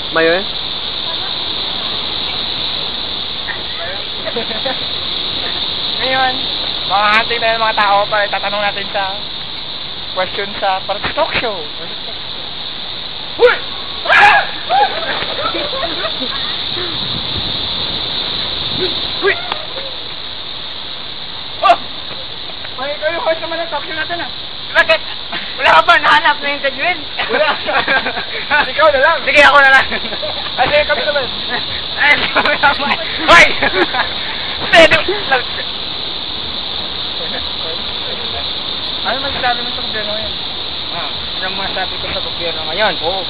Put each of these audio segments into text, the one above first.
Ba yun? Ngayon, makahantay na yung mga tao para itatanong natin sa question sa para sa talk show. Uy! Uy! Oh! May ikaw yung host naman ng talk show natin ah. Bakit? Wala ka ba nahanap na interviewin? Wala. Ikaw na lang. Sige, ako na lang. Ay, sige, kami naman. Ay, kami naman. Hoy! Pwede. Ano masasabi mo sa gobyerno ngayon? Anong masasabi ko sa gobyerno ngayon? Oo.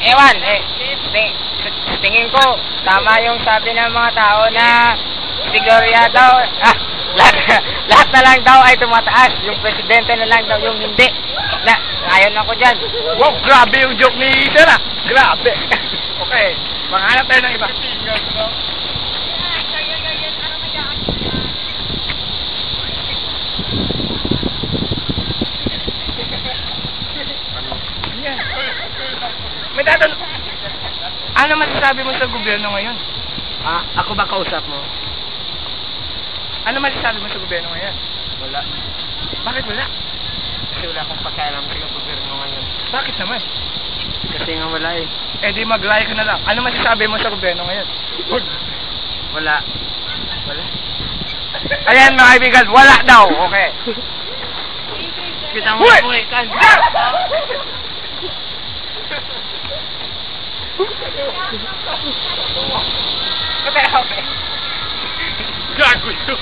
Ewan, tingin ko, tama yung sabi ng mga tao na sigurya daw, lahat na lang daw ay tumataas. Yung presidente na lang daw yung hindi. Ayon ako dyan. Wow, grabe yung joke ni Sir ah. Grabe. Okay, manghanap tayo ng iba. May tatanong. Ano masasabi mo sa gobyerno ngayon? Ako ba kausap mo? Ano masasabi mo sa gobyerno ngayon? Wala. Bakit wala? Kasi wala akong pakialam sa gobyerno ngayon. Bakit naman? Kasi nga wala eh. Eh di mag-like ka na lang. Ano masasabi mo sa gobyerno ngayon? Wala. Wala. Ayan mga kaibigan, wala daw. Okay. Kita mo ako eh. Okay. Gago yun.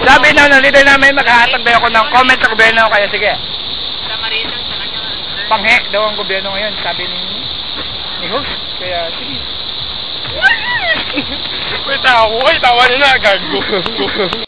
Sabi na leader namin, maghahatag daw ako ng comment sa gobyerno. Kaya sige. Panghe daw ang gobyerno ngayon, sabi ni host. Kaya sige. Wait, tawa na, gago.